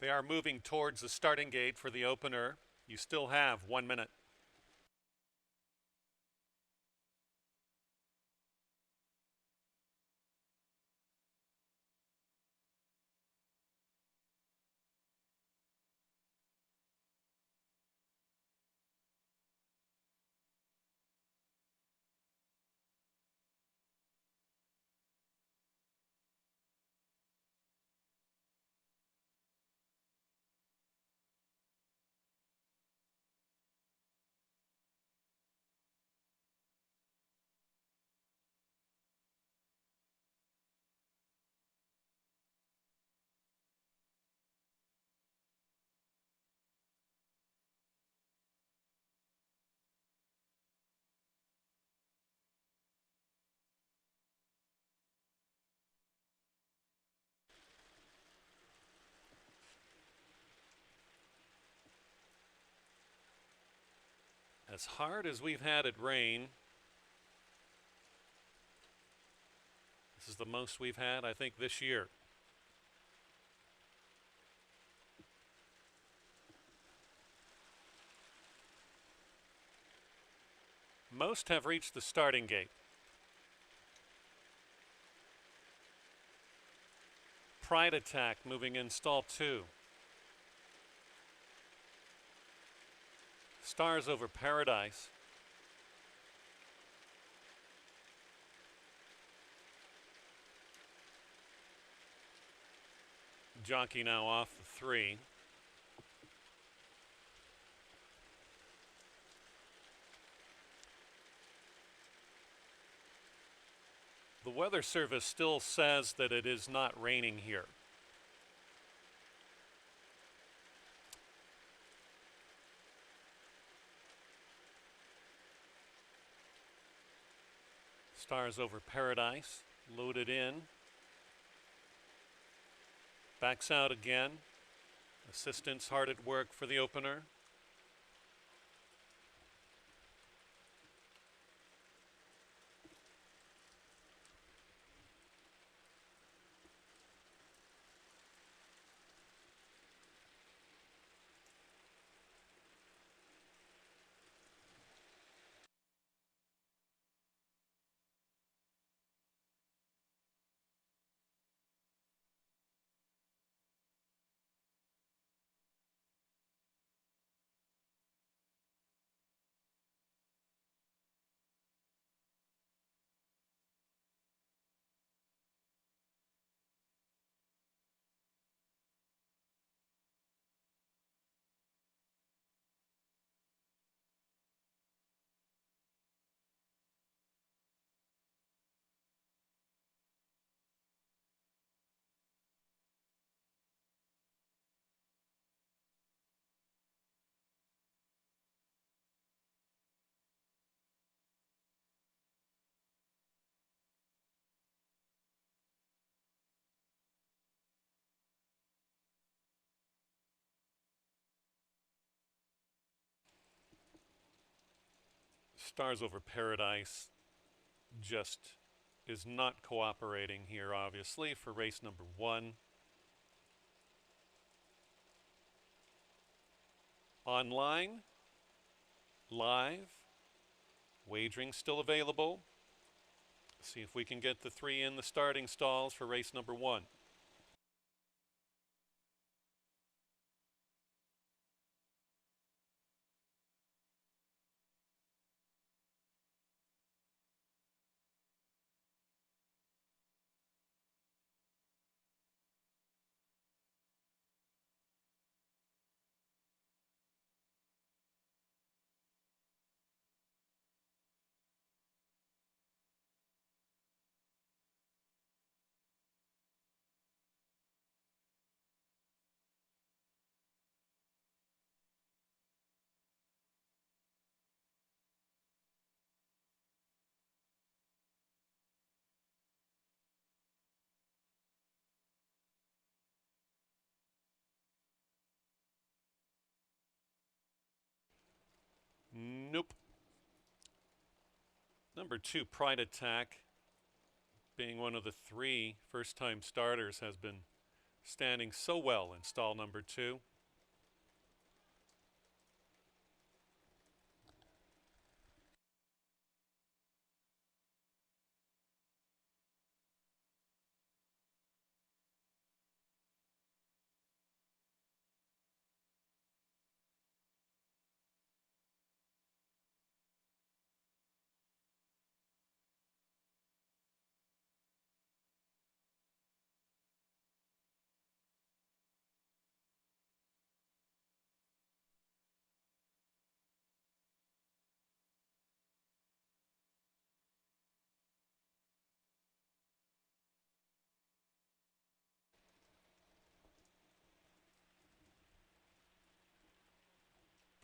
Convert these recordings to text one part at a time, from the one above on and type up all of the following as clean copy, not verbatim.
They are moving towards the starting gate for the opener. You still have 1 minute. As hard as we've had it rain, this is the most we've had, I think, this year. Most have reached the starting gate. Pride Attack moving in stall 2. Stars Over Paradise. Jockey now off the 3. The Weather Service still says that it is not raining here. Stars Over Paradise, loaded in. Backs out again. Assistants hard at work for the opener. Stars Over Paradise just is not cooperating here, obviously, for race number 1. Online, live, wagering still available. See if we can get the 3 in the starting stalls for race number 1. Nope. Number 2, Pride Attack, being one of the 3 first-time starters, has been standing so well in stall number 2.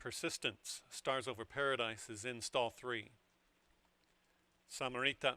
Persistence, Stars Over Paradise, is in stall 3. Samarita.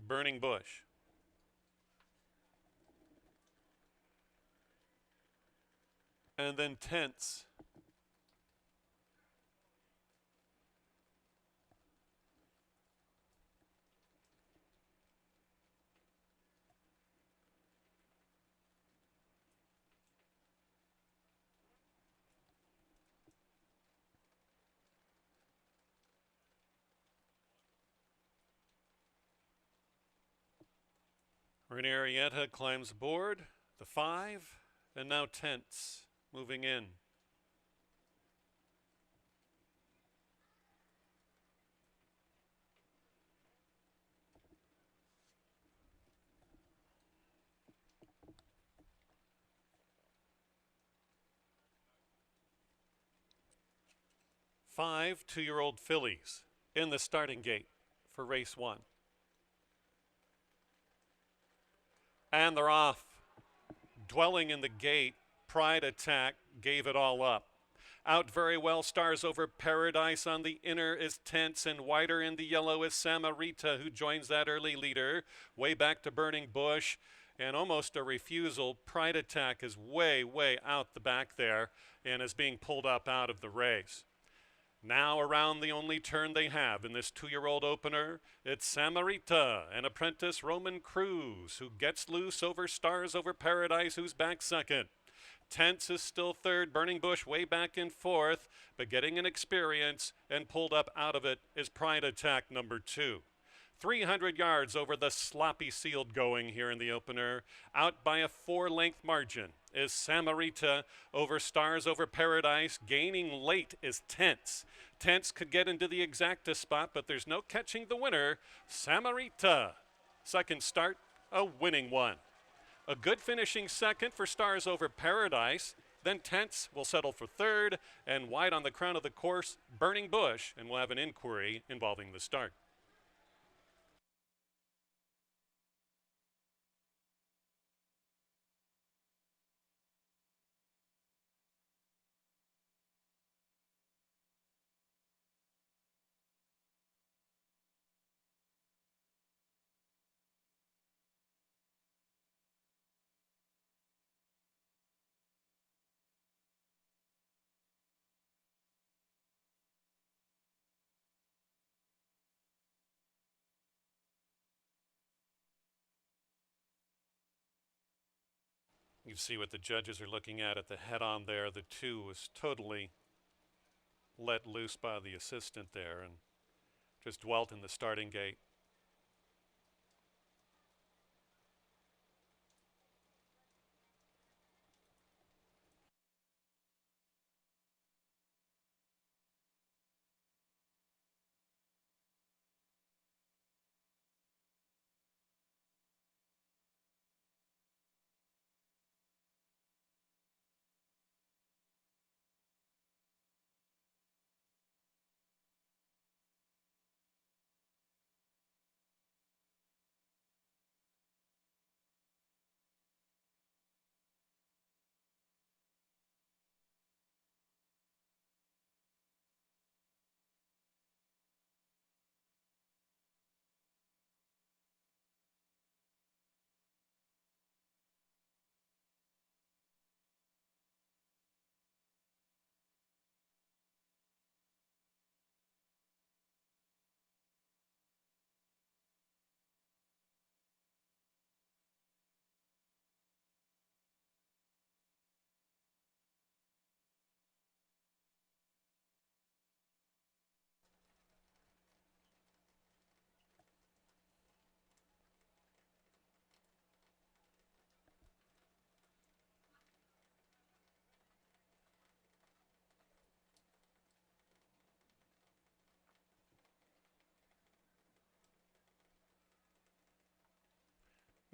Burning Bush. And then Tense. Rainier Arietta climbs aboard, the 5, and now Tense, moving in. Five 2-year-old fillies in the starting gate for race 1. And they're off. Dwelling in the gate, Pride Attack gave it all up. Out very well, Stars Over Paradise. On the inner is Tense, and wider in the yellow is Samarita, who joins that early leader. Way back to Burning Bush, and almost a refusal. Pride Attack is way, way out the back there and is being pulled up out of the race. Now around the only turn they have in this 2-year-old opener, it's Samarita, an apprentice Roman Cruz, who gets loose over Stars Over Paradise, who's back second. Tense is still third, Burning Bush way back in fourth, but getting an experience and pulled up out of it is Pride Attack number 2. 300 yards over the sloppy sealed going here in the opener. Out by a 4-length margin is Samarita over Stars Over Paradise. Gaining late is Tense. Tense could get into the exacta spot, but there's no catching the winner. Samarita. Second start, a winning one. A good finishing second for Stars Over Paradise. Then Tense will settle for third, and wide on the crown of the course, Burning Bush, and we'll have an inquiry involving the start. You see what the judges are looking at the head-on there. The 2 was totally let loose by the assistant there and just dwelt in the starting gate.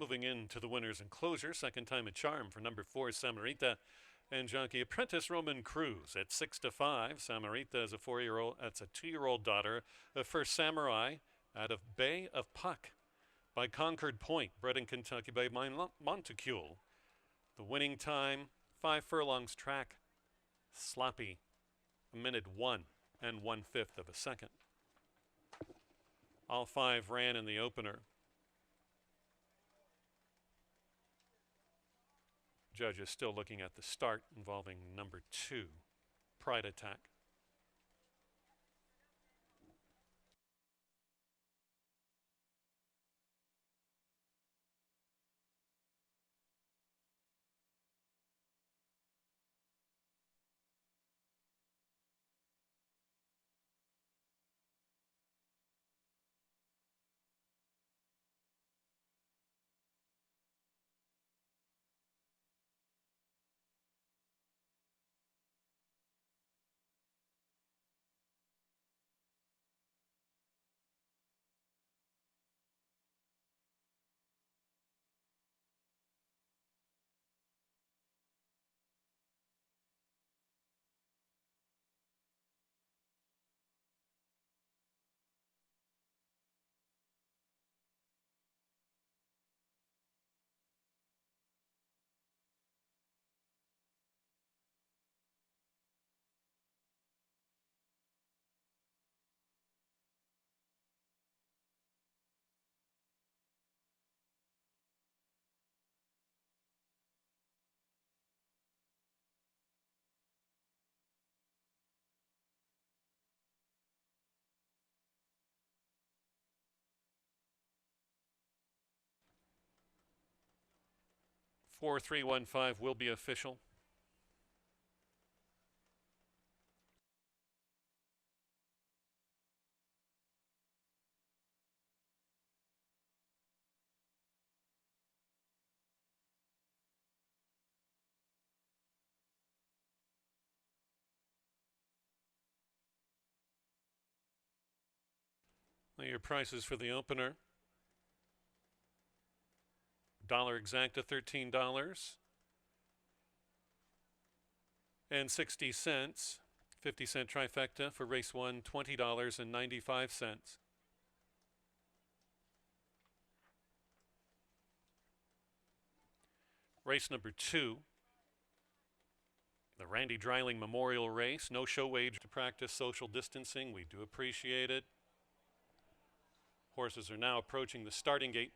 Moving into the winner's enclosure, second time a charm for number 4, Samarita, and jockey apprentice Roman Cruz at 6-5. Samarita is a 4-year-old. That's a 2-year-old daughter of First Samurai out of Bay of Puck by Concord Point, bred in Kentucky by Montecule. The winning time, 5 furlongs track, sloppy, a minute 1 1/5 of a second. All 5 ran in the opener. Judge is still looking at the start involving number 2, Pride Attack. Four, 3, 1, 5 will be official. Your prices for the opener. Dollar exacta, $13 and 60 cents. 50-cent trifecta for race 1, $20.95. Race number 2, the Randy Dreiling Memorial Race. No show wage to practice social distancing. We do appreciate it. Horses are now approaching the starting gate.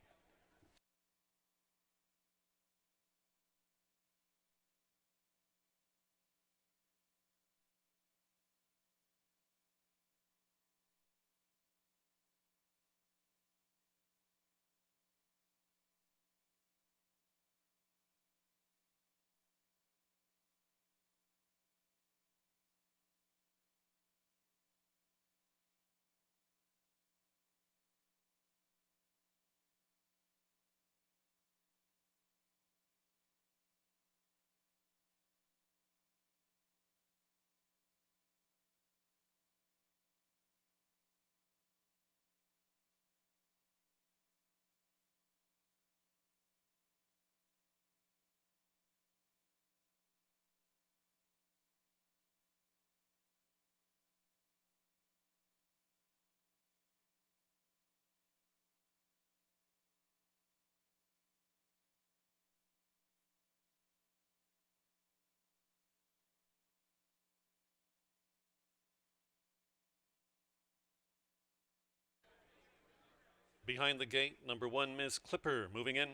Behind the gate, number 1, Ms. Clipper, moving in.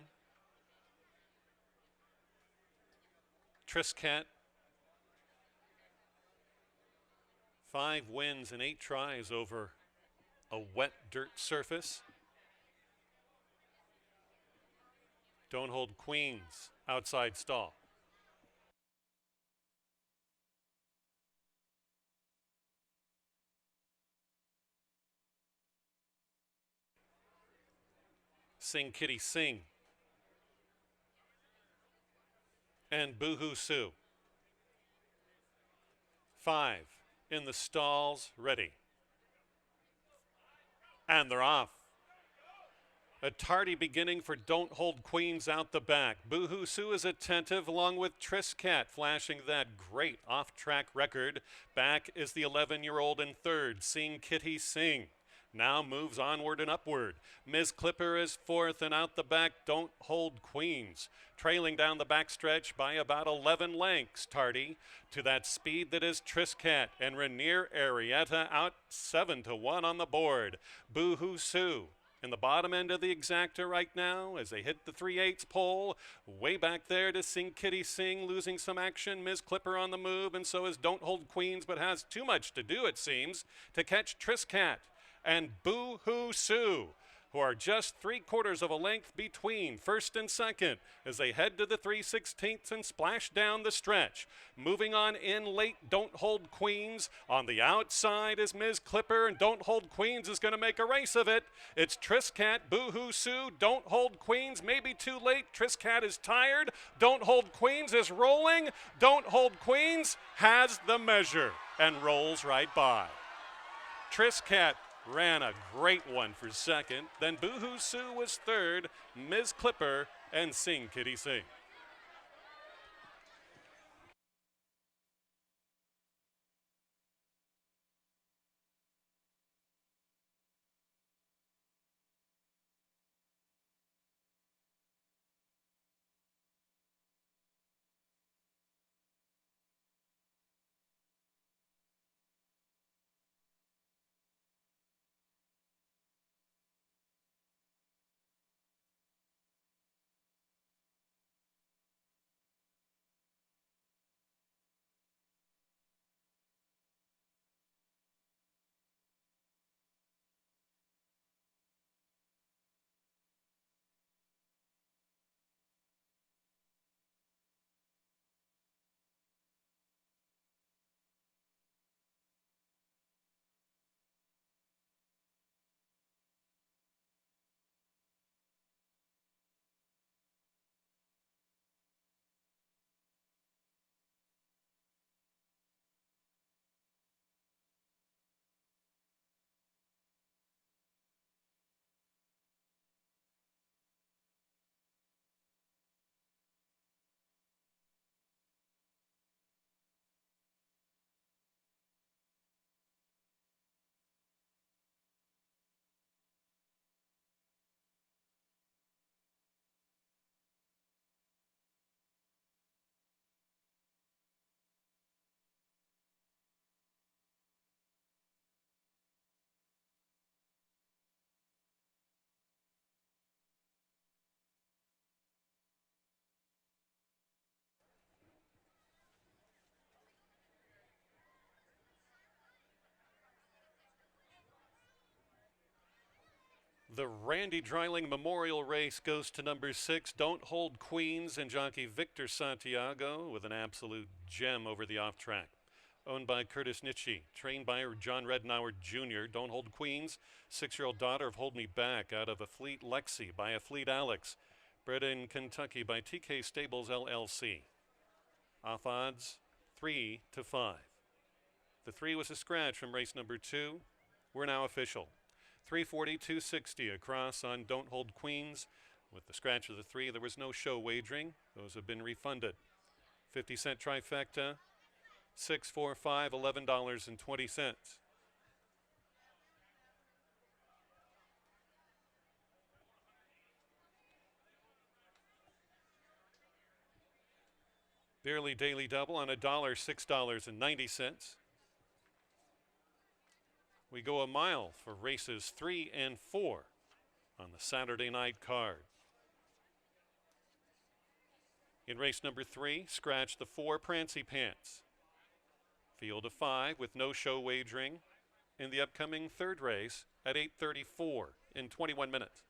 Triscat, 5 wins and 8 tries over a wet dirt surface. Don't Hold Queens, outside stall. Sing Kitty Sing. And Boohoo Sue. 5 in the stalls, ready. And they're off. A tardy beginning for Don't Hold Queens out the back. Boohoo Sue is attentive along with Triscat flashing that great off-track record. Back is the 11-year-old in third, Sing Kitty Sing. Now moves onward and upward. Ms. Clipper is fourth, and out the back, Don't Hold Queens. Trailing down the backstretch by about 11 lengths, tardy. To that speed that is Triscat and Rainier Arietta out 7-1 on the board. Boohoo Sue in the bottom end of the exacta right now as they hit the 3/8 pole. Way back there to Sing Kitty Sing, losing some action. Ms. Clipper on the move, and so is Don't Hold Queens, but has too much to do, it seems, to catch Triscat and Boo-Hoo Sue, who are just 3/4 of a length between first and second as they head to the 3/16 and splash down the stretch. Moving on in late, Don't Hold Queens. On the outside is Ms. Clipper, and Don't Hold Queens is going to make a race of it. It's Triscat, Boo-Hoo Sue, Don't Hold Queens, maybe too late. Triscat is tired. Don't Hold Queens is rolling. Don't Hold Queens has the measure and rolls right by. Triscat ran a great one for second. Then Boohoo Sue was third, Ms. Clipper, and Sing Kitty Sing. The Randy Dreiling Memorial Race goes to number 6, Don't Hold Queens, and jockey Victor Santiago with an absolute gem over the off track. Owned by Curtis Nitsche, trained by John Rednauer Jr. Don't Hold Queens, 6-year-old daughter of Hold Me Back out of a Fleet Lexi by a Fleet Alex, bred in Kentucky by TK Stables LLC. Off odds 3-5. The 3 was a scratch from race number 2. We're now official. 340, 260 across on Don't Hold Queens. With the scratch of the 3, there was no show wagering. Those have been refunded. 50-cent trifecta, 6, 4, 5, $11.20. Barely daily double on $1, $6.90. We go a mile for races 3 and 4 on the Saturday night card. In race number 3, scratch the 4 Prancy Pants. Field of 5 with no show wagering in the upcoming third race at 8:34 in 21 minutes.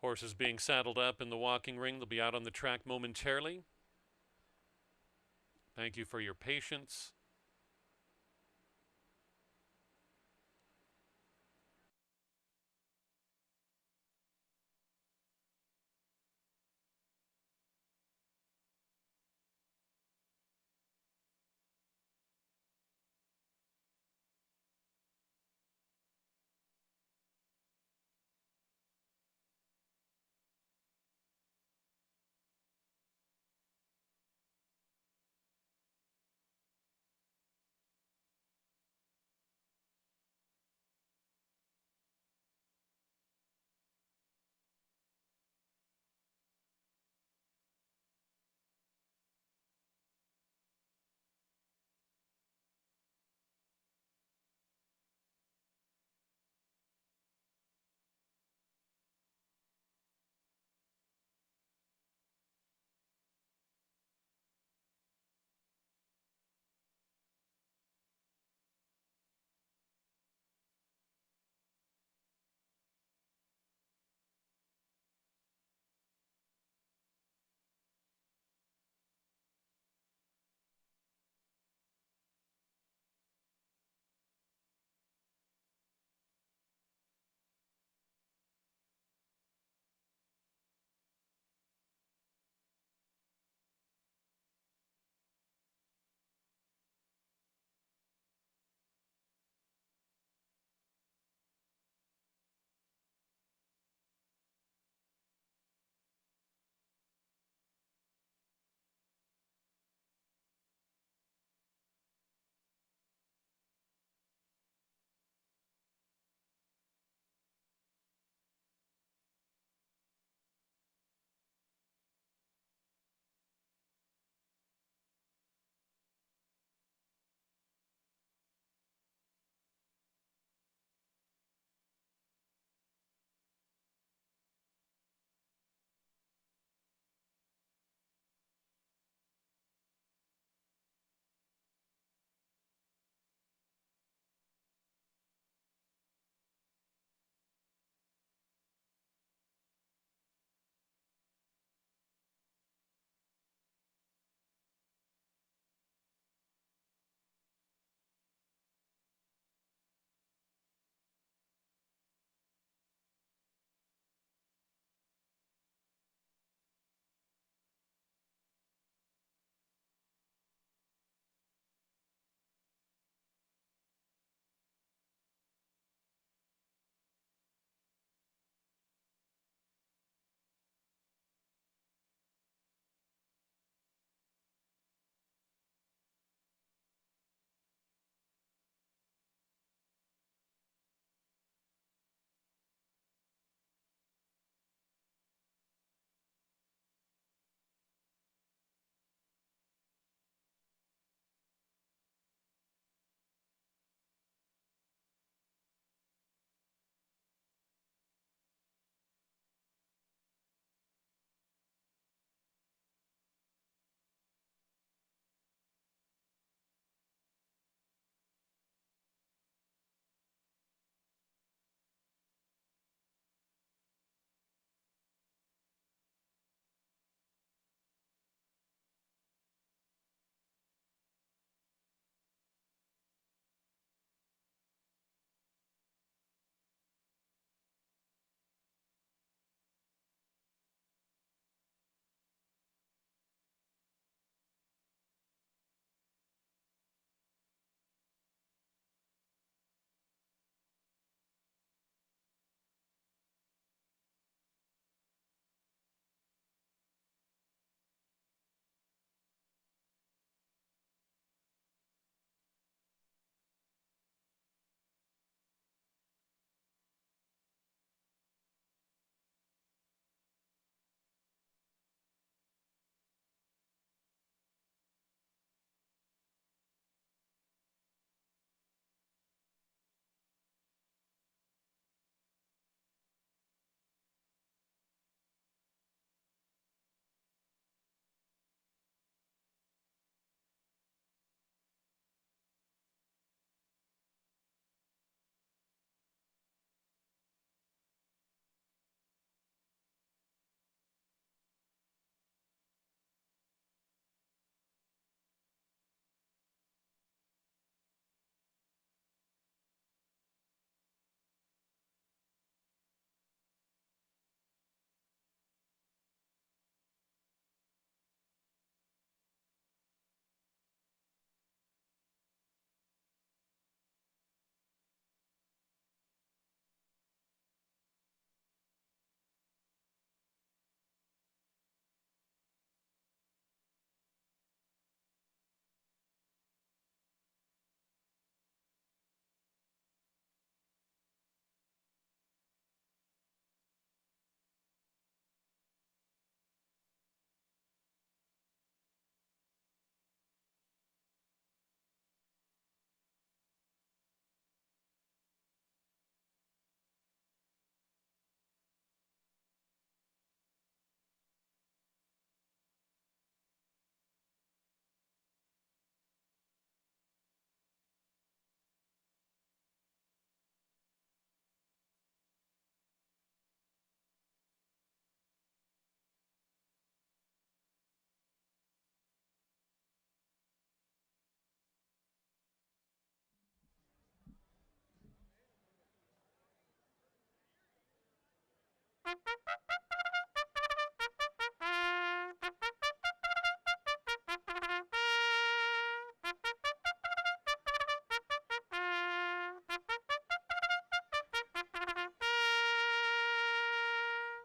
Horses being saddled up in the walking ring. They'll be out on the track momentarily. Thank you for your patience.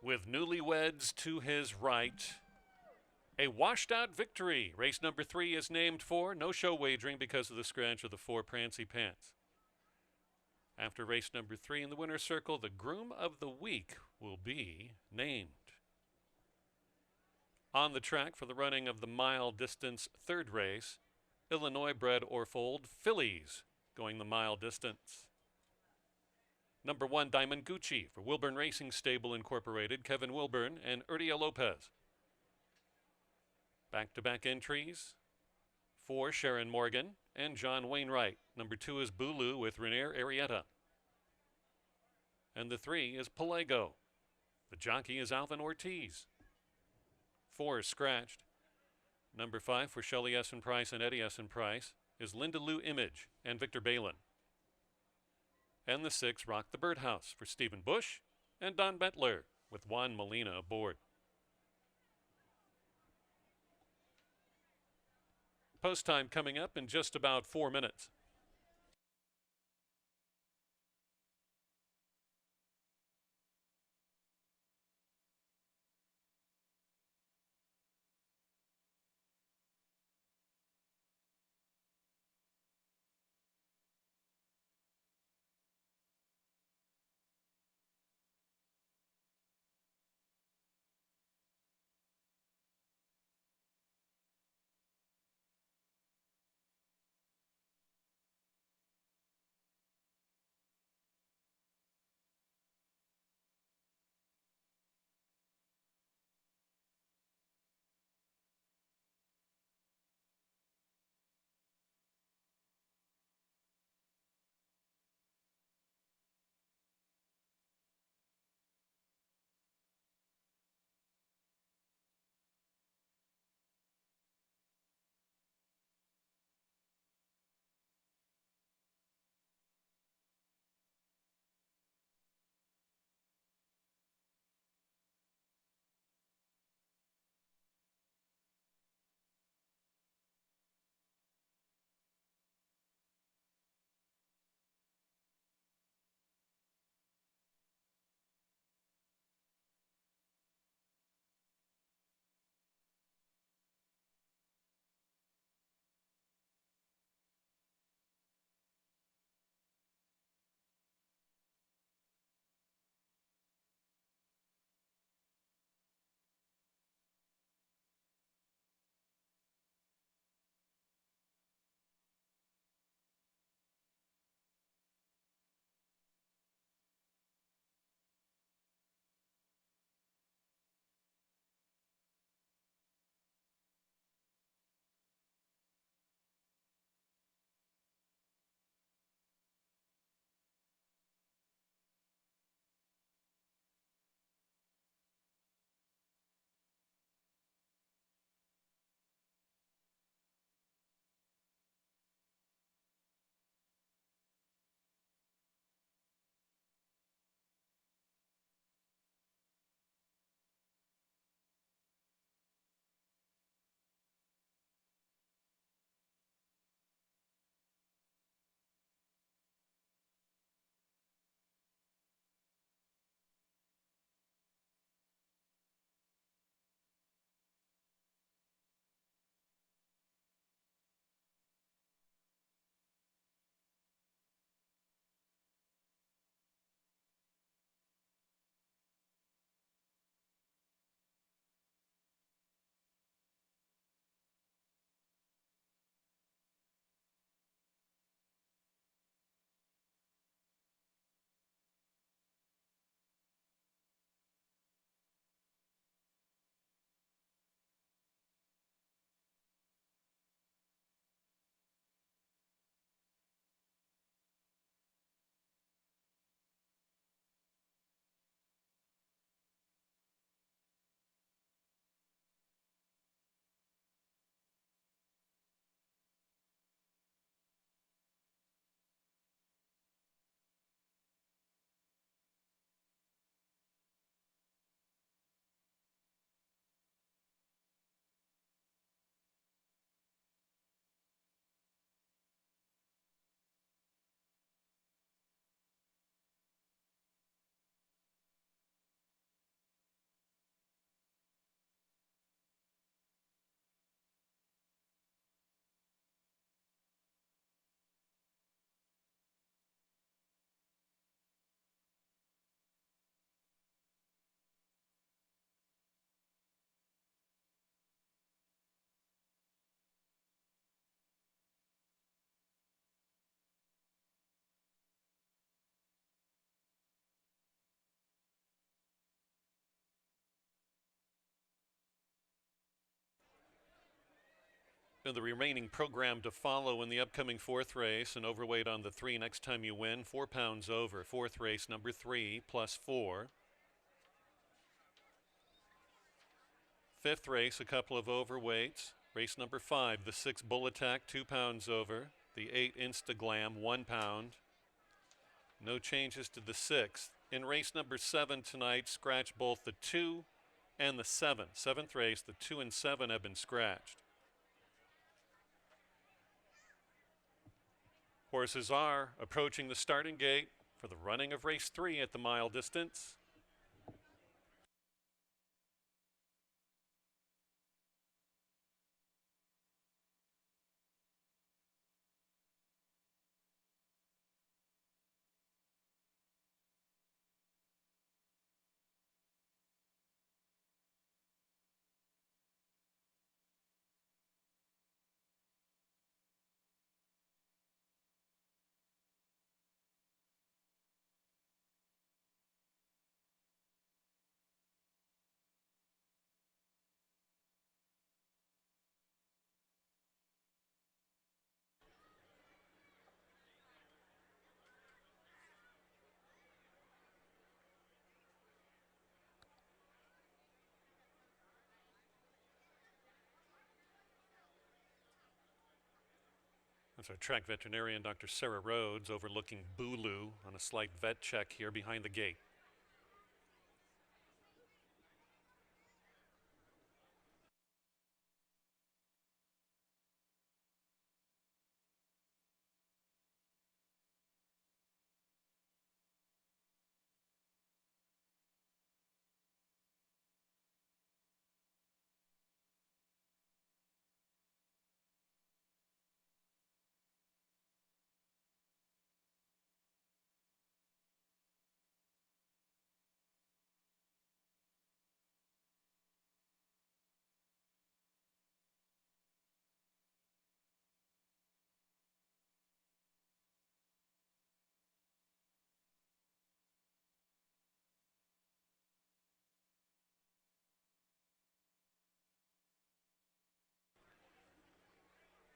With newlyweds to his right, a washed out victory. Race number 3 is named for no show wagering because of the scratch of the 4 Prancy Pants. After race number 3 in the winner's circle, the groom of the week will be named. On the track for the running of the mile distance third race, Illinois bred Orfold fillies going the mile distance. Number 1, Diamond Gucci for Wilburn Racing Stable Incorporated, Kevin Wilburn and Urdia Lopez. Back-to-back entries for Sharon Morgan and John Wainwright. Number 2 is Bulu with Rainier Arietta. And the 3 is Pelego. The jockey is Alvin Ortiz. 4 is scratched. Number 5 for Shelley Essen Price and Eddie Essen Price is Linda Lou Image and Victor Balin. And the 6, Rock the Birdhouse for Stephen Bush and Don Bettler with Juan Molina aboard. Post time coming up in just about 4 minutes. And the remaining program to follow in the upcoming fourth race, an overweight on the 3 next time you win, 4 pounds over. Fourth race, number 3, +4. Fifth race, a couple of overweights. Race number 5, the 6 Bull Attack, 2 pounds over. The 8 Instaglam, 1 pound. No changes to the 6th. In race number 7 tonight, scratch both the 2 and the 7. Seventh race, the 2 and 7 have been scratched. Horses are approaching the starting gate for the running of race 3 at the mile distance. That's our track veterinarian, Dr. Sarah Rhodes, overlooking Bulu on a slight vet check here behind the gate.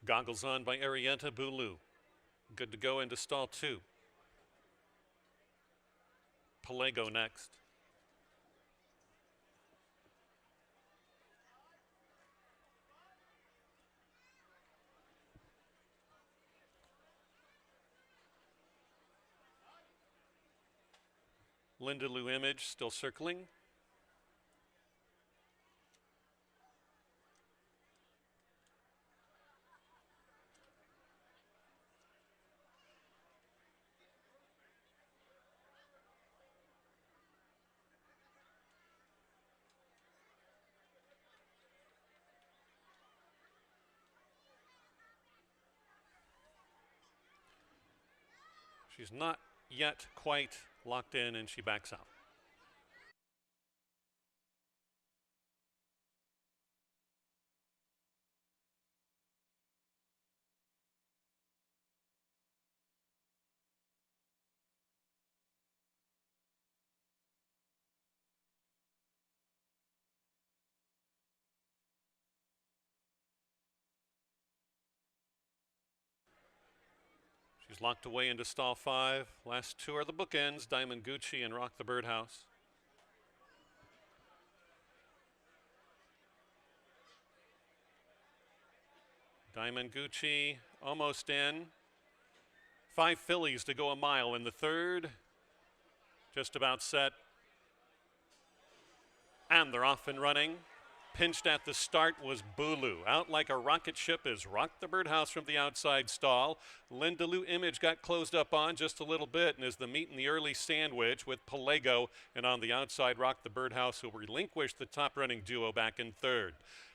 Goggles on by Arienta Bulu. Good to go into stall 2. Pelego next. Linda Lou Image still circling. She's not yet quite locked in, and she backs out. She's locked away into stall 5. Last 2 are the bookends, Diamond Gucci and Rock the Birdhouse. Diamond Gucci almost in. 5 fillies to go a mile in the 3rd. Just about set. And they're off and running. Pinched at the start was Bulu. Out like a rocket ship is Rock the Birdhouse from the outside stall. Linda Lou Image got closed up on just a little bit and is the meat in the early sandwich with Pelego. And on the outside, Rock the Birdhouse, who relinquished the top running duo back in 3rd.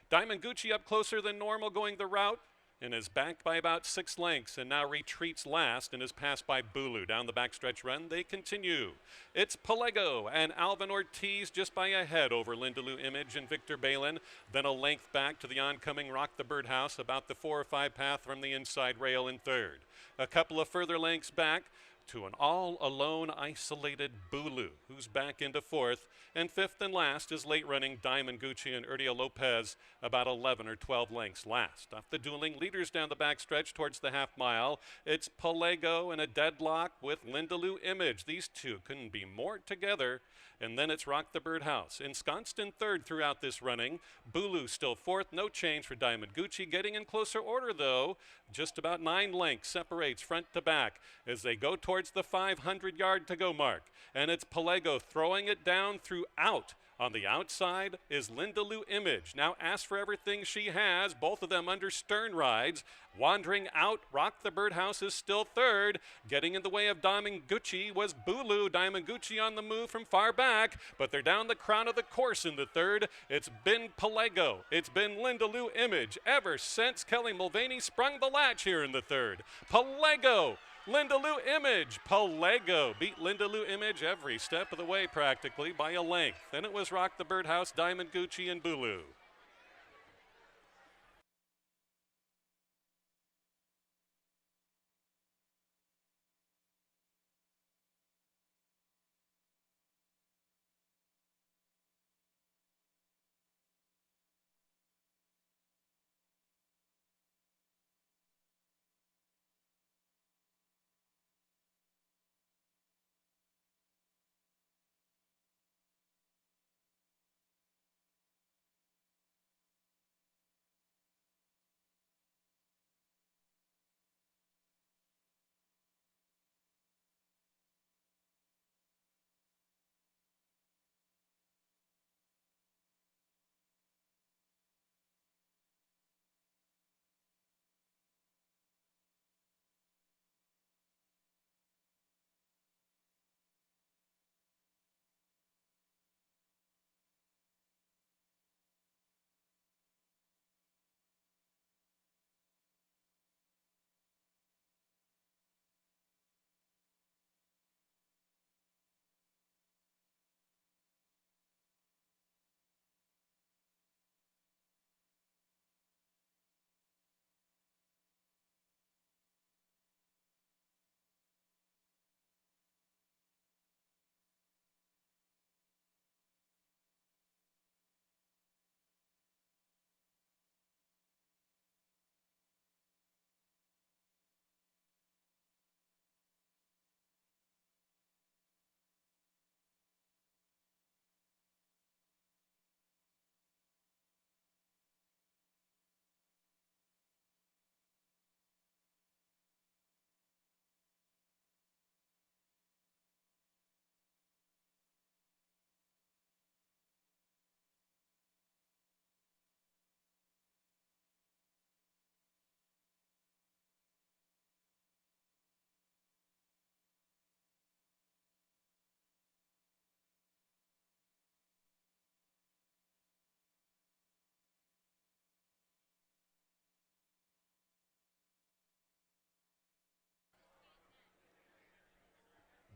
Diamond Gucci up closer than normal going the route and is backed by about 6 lengths and now retreats last and is passed by Bulu. Down the backstretch run, they continue. It's Pelego and Alvin Ortiz just by a head over Linda Lou Image and Victor Balin. Then a length back to the oncoming Rock the Birdhouse, about the 4 or 5 path from the inside rail in 3rd. A couple of further lengths back to an all-alone isolated Bulu, who's back into fourth. And fifth and last is late-running Diamond Gucci and Urdia Lopez, about 11 or 12 lengths last. Off the dueling leaders down the backstretch towards the half mile, it's Pelego in a deadlock with Lindaloo Image. These two couldn't be more together. And then it's Rock the Birdhouse. Ensconced in third throughout this running. Bulu still fourth, no change for Diamond Gucci. Getting in closer order though, just about 9 lengths separates front to back as they go towards the 500-yard to go mark. And it's Pelego throwing it down throughout. On the outside is Lindaloo Image. Now Ask for Everything She Has, both of them under stern rides. Wandering out, Rock the Birdhouse is still third. Getting in the way of Diamond Gucci was Bulu. Diamond Gucci on the move from far back, but they're down the crown of the course in the third. It's been Pelego. It's been Lindaloo Image ever since Kelly Mulvaney sprung the latch here in the third. Pelego. Lindaloo Image. Pelego beat Lindaloo Image every step of the way practically by a length. Then it was Rock the Birdhouse, Diamond Gucci, and Bulu.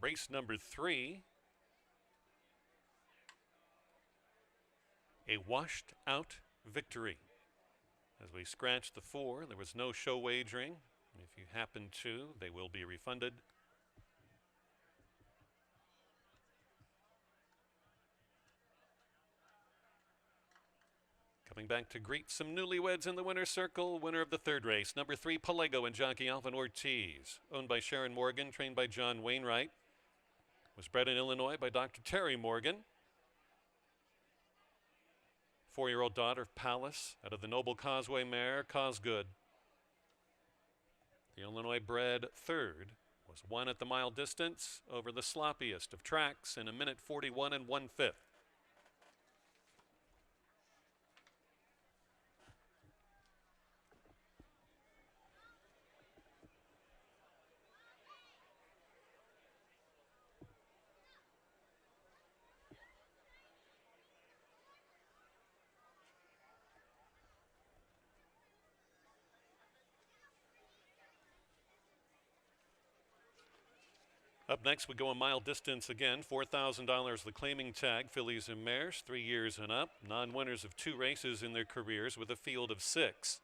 Race number 3, a washed out victory. As we scratched the 4, there was no show wagering. If you happen to, they will be refunded. Coming back to greet some newlyweds in the winner's circle. Winner of the third race, number 3, Pelego and jockey Alvin Ortiz. Owned by Sharon Morgan, trained by John Wainwright. Was bred in Illinois by Dr. Terry Morgan. 4-year-old daughter of Palace out of the Noble Causeway mare, Cosgood. The Illinois bred third was won at the mile distance over the sloppiest of tracks in 1:41 1/5. Up next, we go a mile distance again. $4,000 the claiming tag. Fillies and mares, 3 years and up. Non-winners of 2 races in their careers with a field of 6.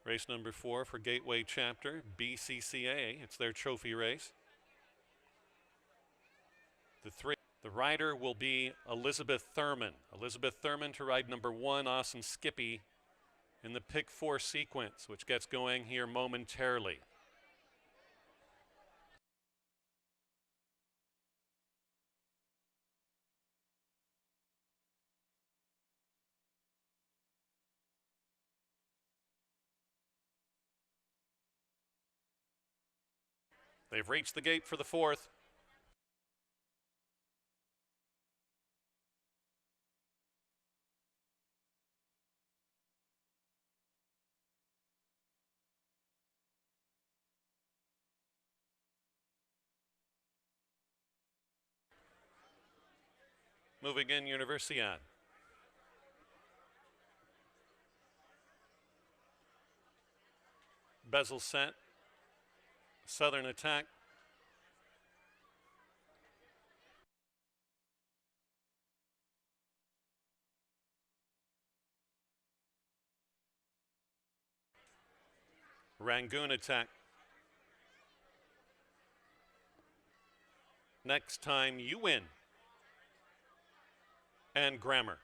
Race number 4 for Gateway Chapter, BCCA. It's their trophy race. The rider will be Elizabeth Thurman. Elizabeth Thurman to ride number 1, Awesome Skippy, in the pick 4 sequence, which gets going here momentarily. They've reached the gate for the 4th. Moving in, Universiad. Bezel set. Southern Attack. Rangoon Attack. Next Time You Win. And Grammar.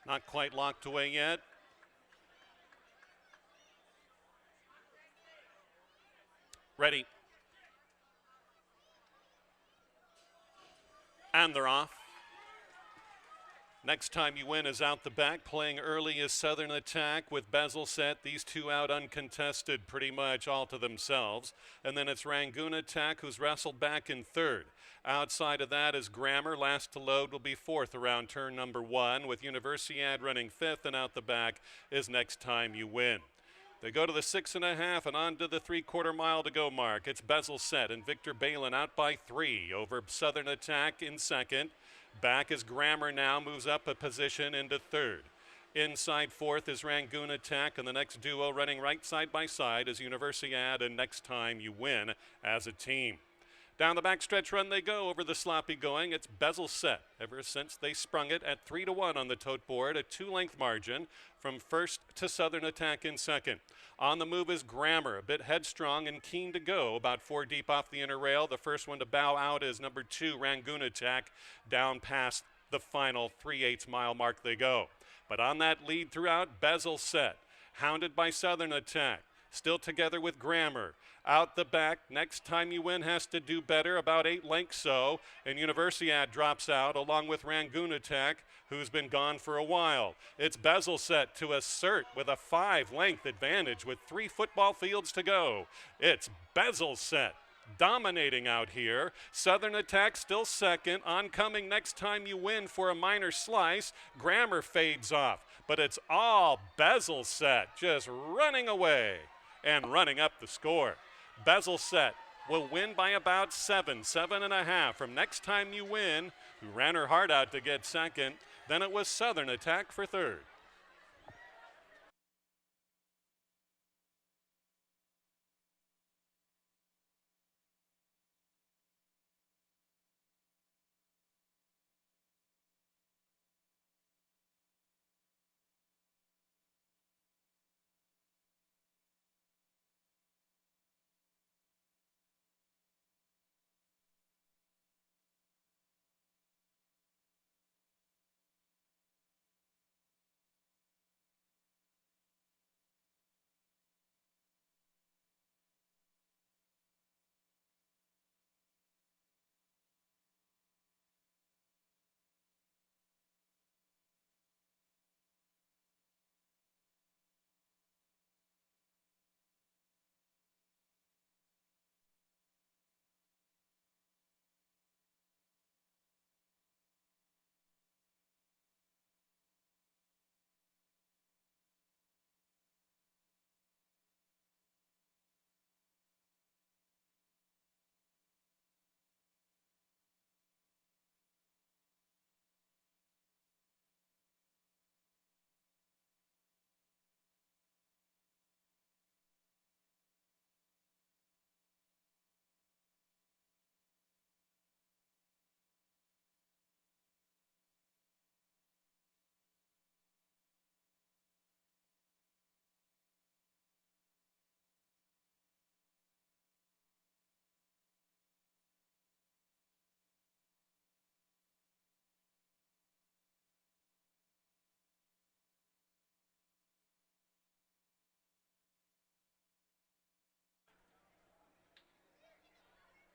Not quite locked away yet. Ready. And they're off. Next Time You Win is out the back. Playing early is Southern Attack with Bezel set. These two out uncontested pretty much all to themselves. And then it's Rangoon Attack, who's wrestled back in 3rd. Outside of that is Grammar. Last to load will be 4th around turn number 1, with Universiad running 5th, and out the back is Next Time You Win. They go to the 6.5 and on to the 3/4 mile to go mark. It's Bezel set and Victor Balin out by 3 over Southern Attack in 2nd. Back is Grammar now, moves up a position into 3rd. Inside 4th is Rangoon Attack, and the next duo running right side by side is Universiad and Next Time You Win as a team. Down the backstretch run they go over the sloppy going. It's Bezel set ever since they sprung it at 3-1 on the tote board, a 2-length margin from 1st to Southern Attack in 2nd. On the move is Grammar, a bit headstrong and keen to go, about 4 deep off the inner rail. The first one to bow out is number 2, Rangoon Attack. Down past the final 3/8 mile mark they go. But on that lead throughout, Bezel set, hounded by Southern Attack. Still together with Grammar. Out the back, Next Time You Win has to do better, about 8 lengths so, and Universiad drops out along with Rangoon Attack, who's been gone for a while. It's Bezel set to assert with a 5-length advantage with 3 football fields to go. It's Bezel set dominating out here. Southern Attack still 2nd. Oncoming Next Time You Win for a minor slice. Grammar fades off, but it's all Bezel set just running away and running up the score. Bezel set will win by about 7.5 from Next Time You Win, who ran her heart out to get 2nd. Then it was Southern Attack for 3rd.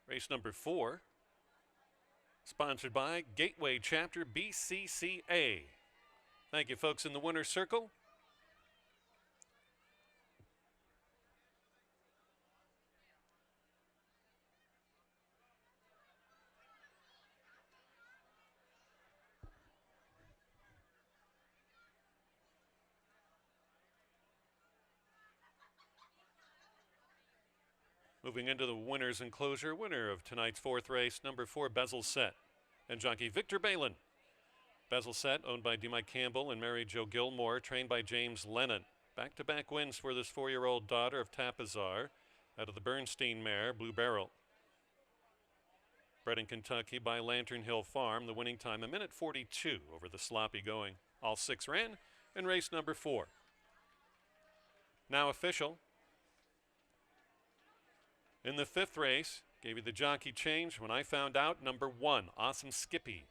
Race number 4, sponsored by Gateway Chapter BCCA. Thank you, folks in the winner's circle. Moving into the winner's enclosure, winner of tonight's 4th race, number 4, Bezel Sept, and jockey Victor Balin. Bezel Sept, owned by D. Mike Campbell and Mary Jo Gilmore, trained by James Lennon. Back-to-back wins for this 4-year-old daughter of Tapazar out of the Bernstein mare, Blue Barrel. Bred in Kentucky by Lantern Hill Farm, the winning time a minute 42 over the sloppy going. All 6 ran in race number 4. Now official. In the 5th race, gave you the jockey change when I found out, number 1, Awesome Skippy,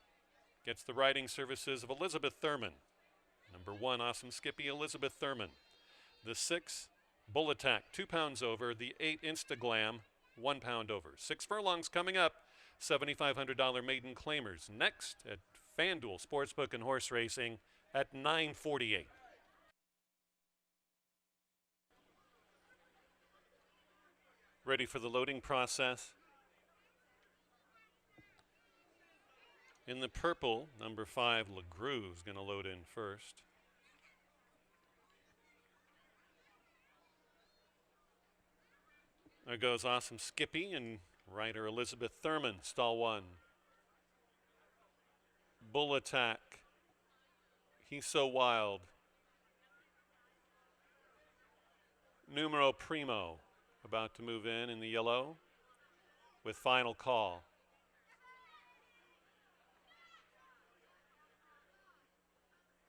gets the riding services of Elizabeth Thurman. Number 1, Awesome Skippy, Elizabeth Thurman. The 6, Bull Attack, 2 pounds over. The 8, Instaglam, 1 pound over. 6 furlongs coming up. $7,500 maiden claimers next at FanDuel Sportsbook and Horse Racing at 9:48. Ready for the loading process. In the purple, number 5, LeGroux is going to load in first. There goes Awesome Skippy and rider Elizabeth Thurman, stall 1. Bull Attack, He's So Wild. Numero Primo, about to move in the yellow with Final Call.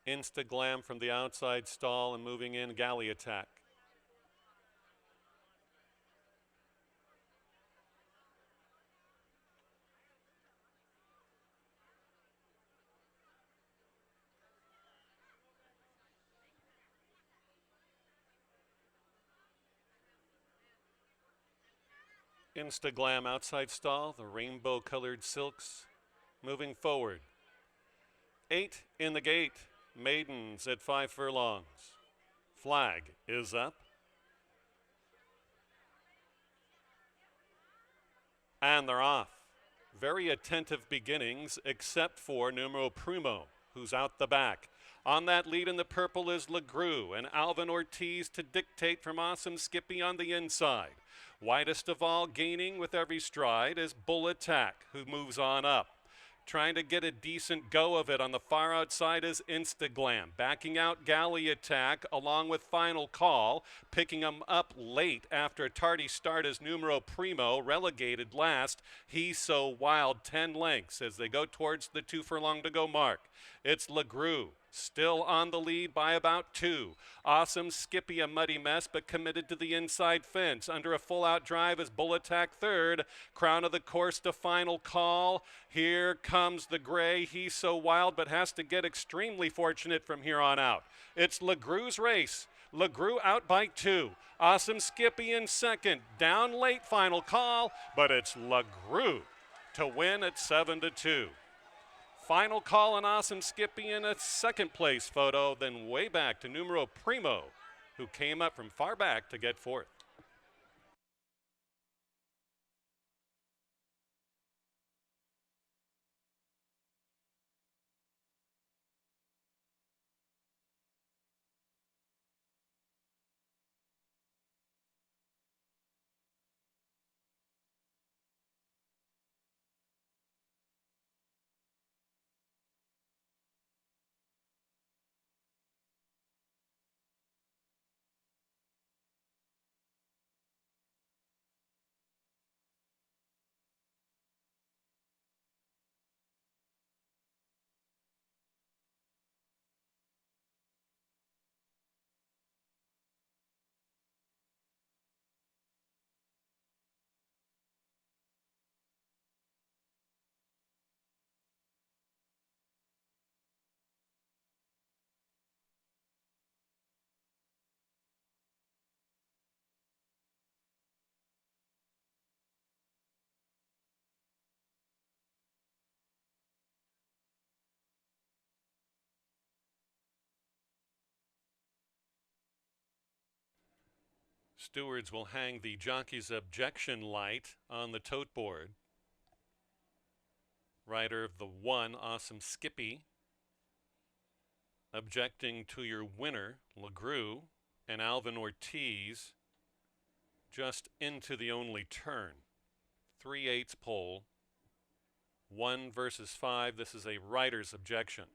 Instaglam from the outside stall and moving in, Galley Attack. Instaglam outside stall, the rainbow colored silks moving forward. 8 in the gate, maidens at 5 furlongs. Flag is up. And they're off. Very attentive beginnings, except for Numero Primo, who's out the back. On that lead in the purple is LeGroux and Alvin Ortiz to dictate from Awesome Skippy on the inside. Widest of all, gaining with every stride, is Bull Attack, who moves on up. Trying to get a decent go of it on the far outside is Instaglam. Backing out, Galley Attack, along with Final Call. Picking him up late after a tardy start is Numero Primo, relegated last. He's So Wild, 10 lengths as they go towards the 2 furlong to go mark. It's LeGroux, still on the lead by about 2. Awesome Skippy, a muddy mess, but committed to the inside fence. Under a full-out drive is Bull Attack third. Crown of the course to Final Call. Here comes the gray. He's So Wild, but has to get extremely fortunate from here on out. It's LeGroux's race. LeGroux out by 2. Awesome Skippy in second. Down late, Final Call, but it's LeGroux to win at 7-2. Final Call and Awesome Skippy in a second place photo, then way back to Numero Primo, who came up from far back to get 4th. Stewards will hang the jockey's objection light on the tote board. Rider of the 1, Awesome Skippy, objecting to your winner, LeGroux, and Alvin Ortiz just into the only turn. 3/8 pole, 1 versus 5. This is a rider's objection.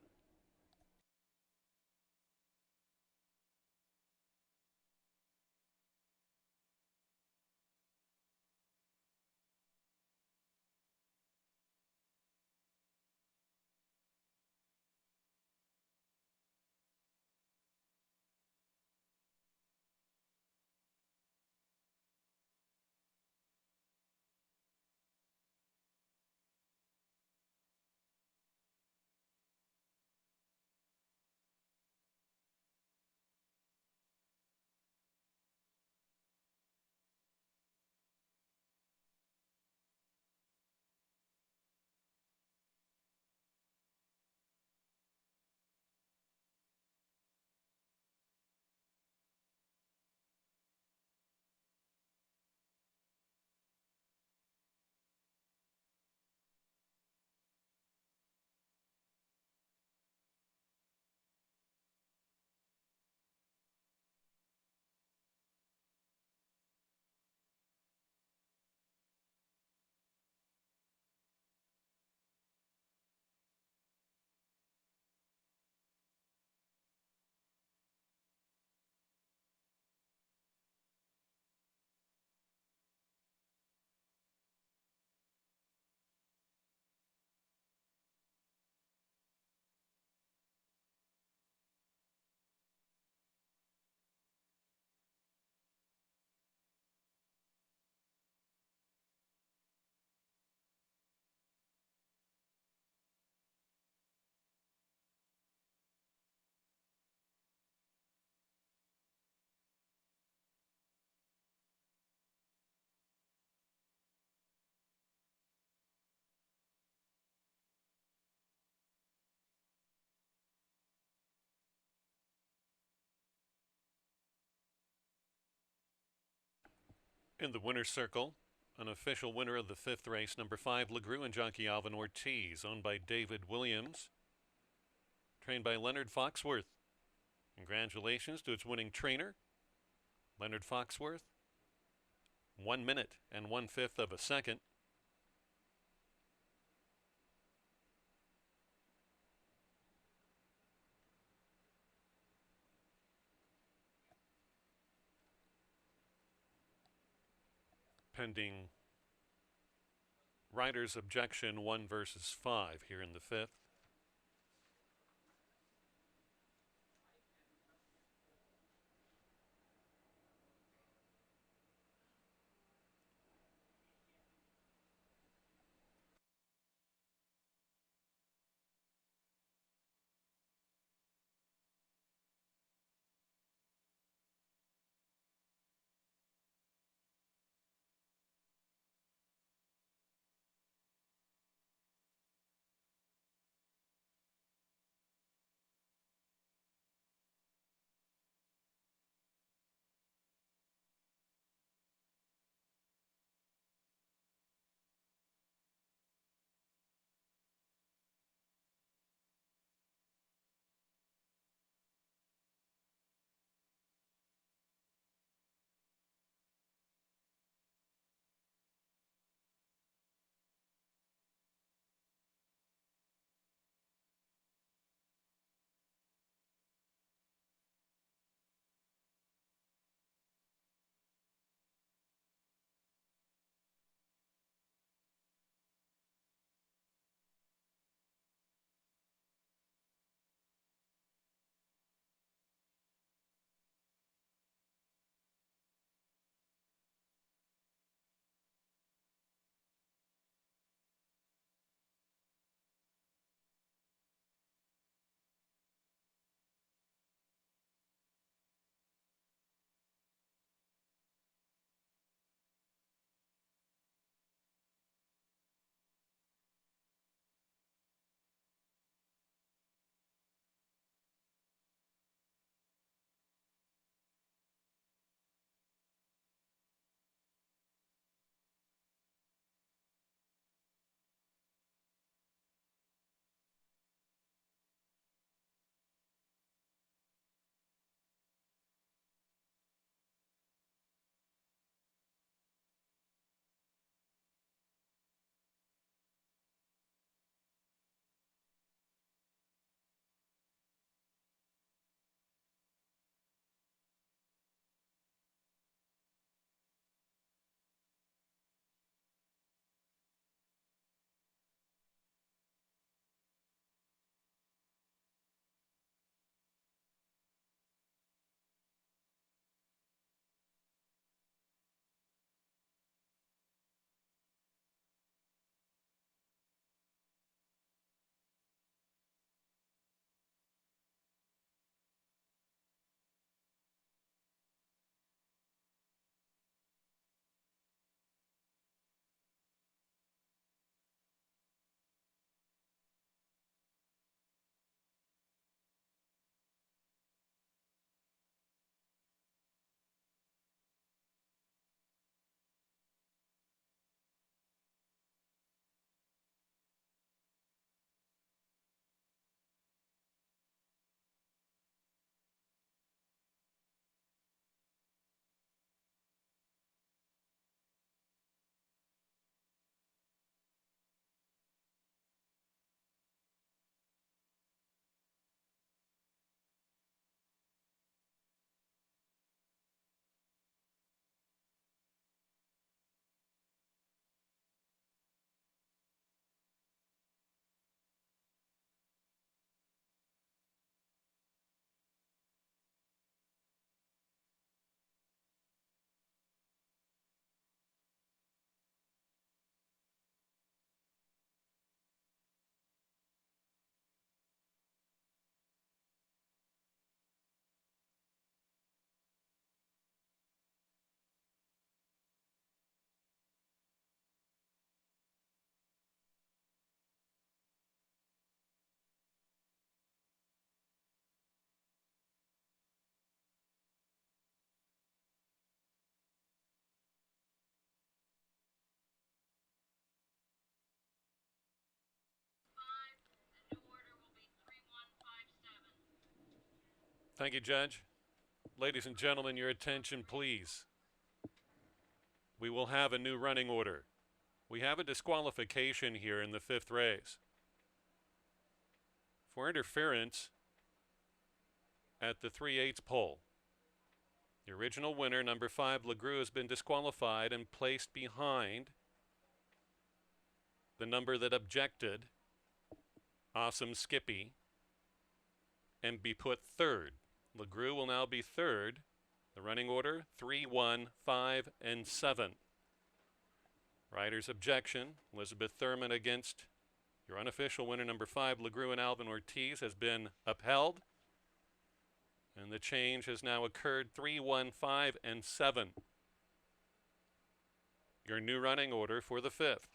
In the winner's circle, an official winner of the 5th race, number 5, LeGroux and jockey Alvin Ortiz, owned by David Williams, trained by Leonard Foxworth. Congratulations to its winning trainer, Leonard Foxworth. 1 minute and 1/5 of a second. Pending rider's objection, 1 versus 5 here in the 5th. Thank you, Judge. Ladies and gentlemen, your attention, please. We will have a new running order. We have a disqualification here in the fifth race for interference at the 3/8 pole. The original winner, number 5, LeGroux, has been disqualified and placed behind the number that objected, Awesome Skippy, and be put third. LeGroux will now be third. The running order, 3, 1, 5, and 7. Rider's objection, Elizabeth Thurman against your unofficial winner, number 5, LeGroux and Alvin Ortiz, has been upheld. And the change has now occurred, 3, 1, 5, and 7. Your new running order for the fifth.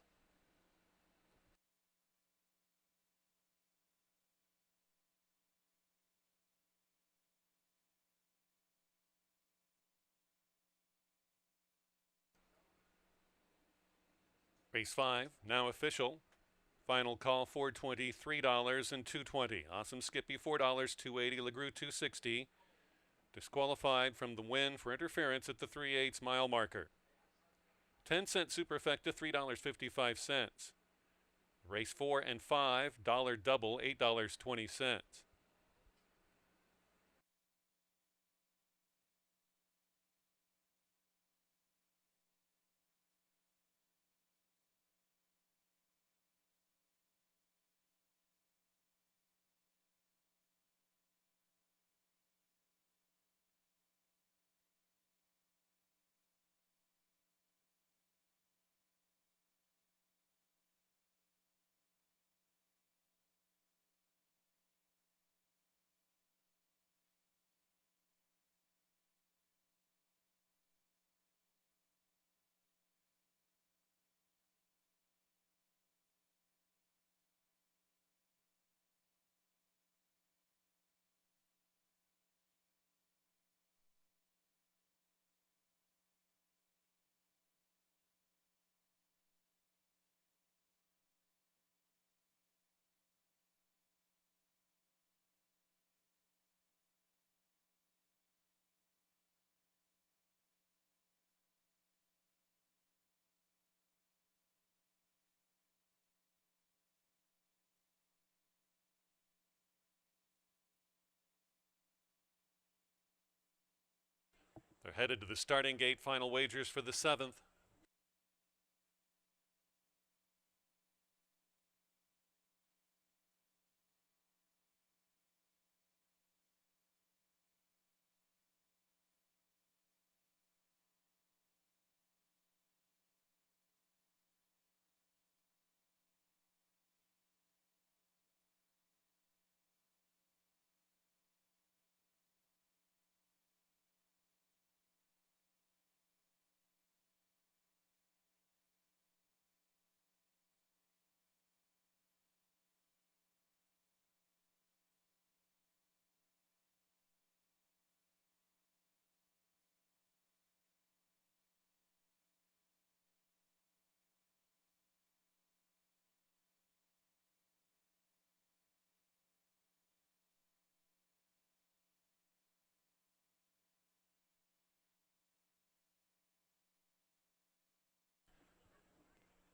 Race 5, now official. Final call, $4.20, $3, and $2.20. Awesome Skippy, $4, $2.80. LeGroux, $2.60. Disqualified from the win for interference at the 3/8 mile marker. 10-cent superfecta, $3.55. Race 4 and 5, dollar double, $8.20. They're headed to the starting gate. Final wagers for the 7th.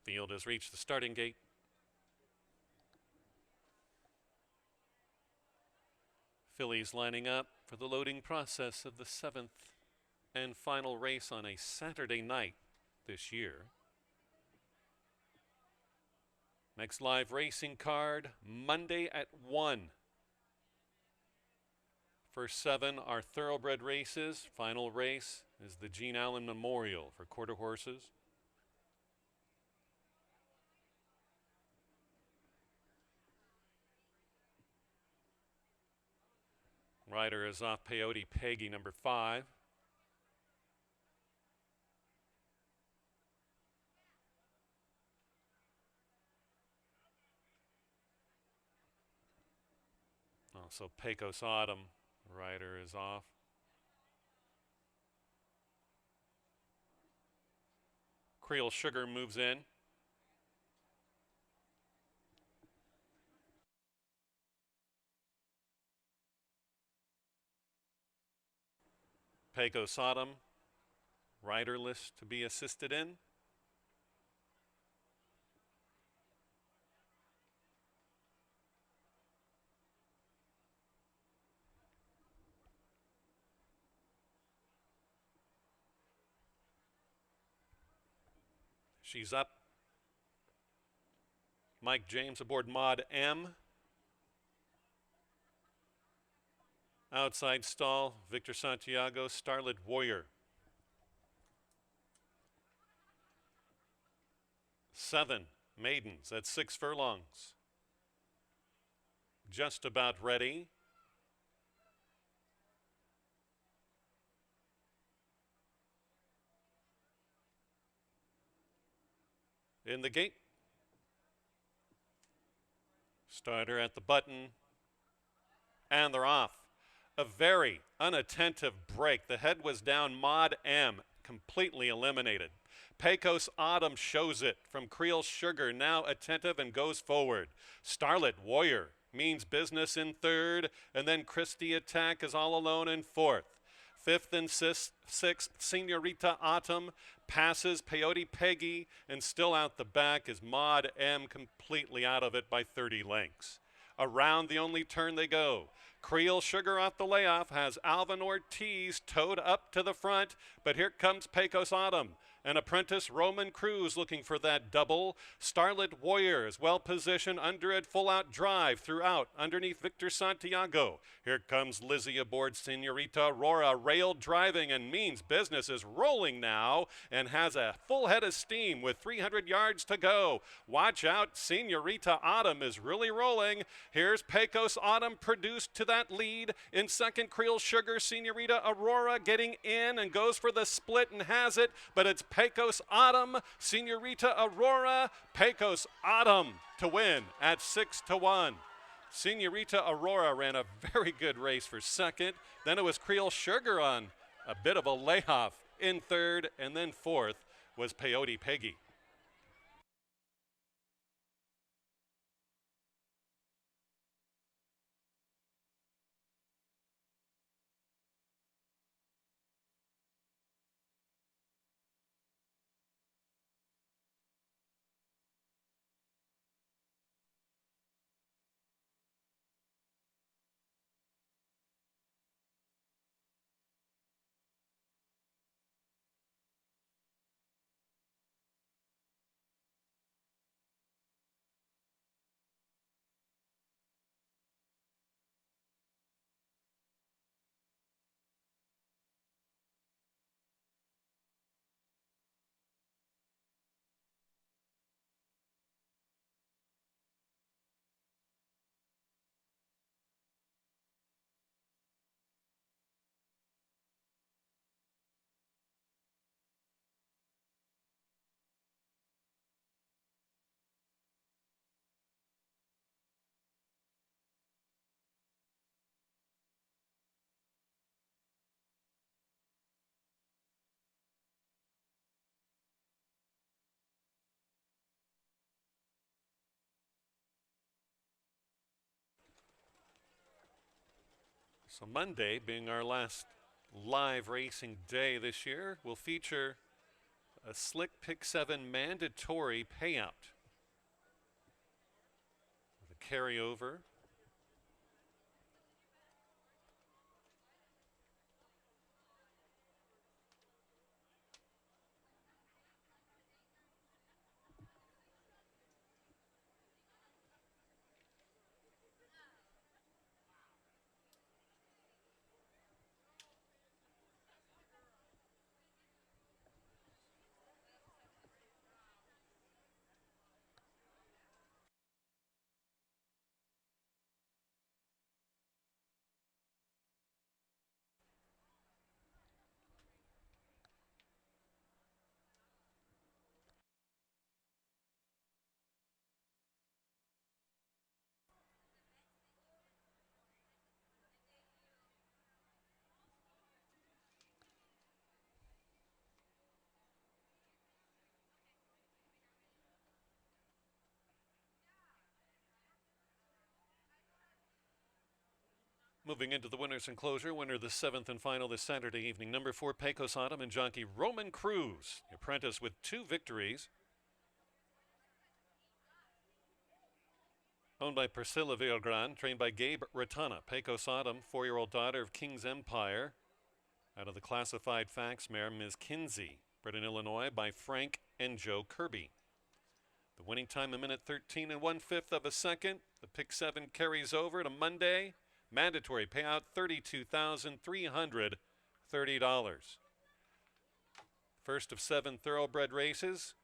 Field has reached the starting gate. Fillies lining up for the loading process of the 7th and final race on a Saturday night this year. Next live racing card, Monday at 1. First 7 are thoroughbred races. Final race is the Gene Allen Memorial for quarter horses. Rider is off Peyote Peggy, number 5. Also Pecos Autumn, rider is off. Creole Sugar moves in. Pecos Autumn, riderless to be assisted in. She's up. Mike James aboard Mod M. Outside stall, Victor Santiago, Starlit Warrior. 7 maidens at 6 furlongs. Just about ready. In the gate. Starter at the button. And they're off. A very unattentive break. The head was down. Mod M completely eliminated. Pecos Autumn shows it from Creole Sugar, now attentive and goes forward. Starlit Warrior means business in third, and then Christie Attack is all alone in fourth. Fifth and sixth, Senorita Autumn passes Peyote Peggy, and still out the back is Mod M, completely out of it by 30 lengths. Around the only turn they go. Creole Sugar off the layoff has Alvin Ortiz towed up to the front, but here comes Pecos Autumn. An apprentice Roman Cruz looking for that double. Starlit Warrior is well positioned under it, full out drive throughout underneath Victor Santiago. Here comes Lizzie aboard Senorita Aurora, rail driving, and means business is rolling now and has a full head of steam with 300 yards to go. Watch out, Senorita Autumn is really rolling. Here's Pecos Autumn produced to that lead. In second, Creole Sugar, Senorita Aurora getting in and goes for the split and has it, but it's Pecos Autumn, Senorita Aurora, Pecos Autumn to win at 6-1. Senorita Aurora ran a very good race for second. Then it was Creole Sugar on a bit of a layoff in third, and then fourth was Peyote Peggy. So Monday, being our last live racing day this year, will feature a Slick Pick 7 mandatory payout. The carryover. Moving into the winner's enclosure, winner the 7th and final this Saturday evening. Number 4, Pecos Autumn and jockey Roman Cruz. The apprentice with 2 victories. Owned by Priscilla Villagran, trained by Gabe Ratana. Pecos Autumn, 4-year-old daughter of King's Empire. Out of the classified facts mare, Ms. Kinsey. Bred in Illinois by Frank and Joe Kirby. The winning time, 1:13 1/5 of a second. The pick 7 carries over to Monday. Mandatory payout, $32,330. First of 7 thoroughbred races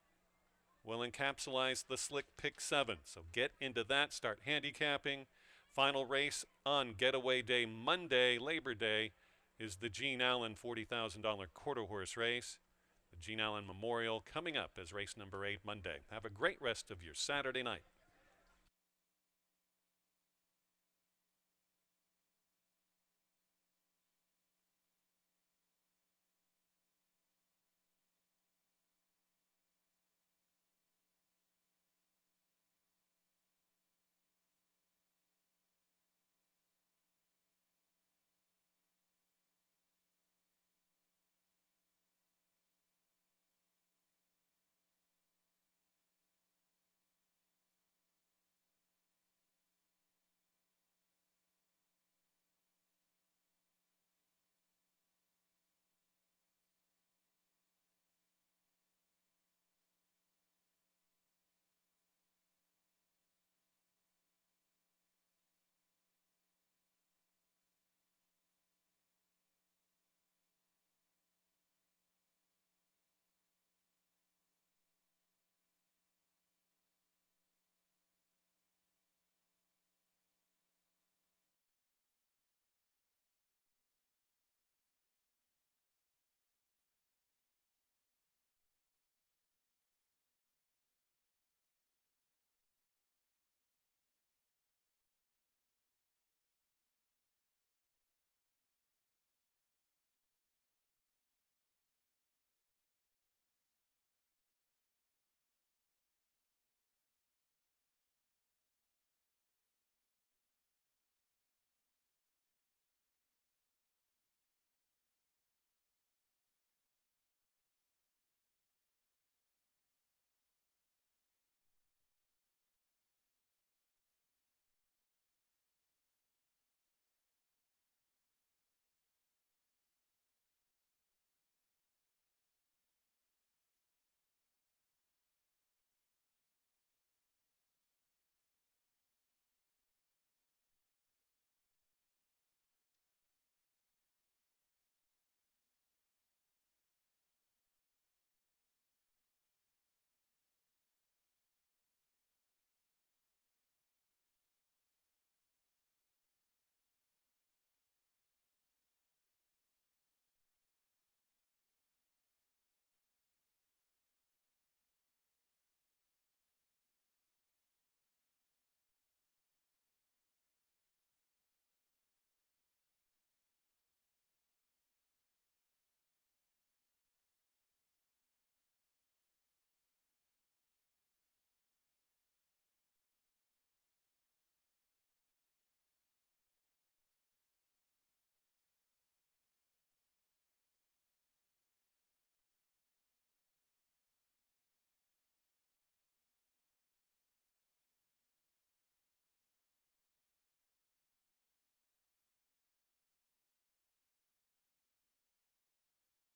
will encapsulize the Slick Pick 7. So get into that, start handicapping. Final race on Getaway Day Monday, Labor Day, is the Gene Allen $40,000 quarter horse race. The Gene Allen Memorial coming up as race number 8 Monday. Have a great rest of your Saturday night.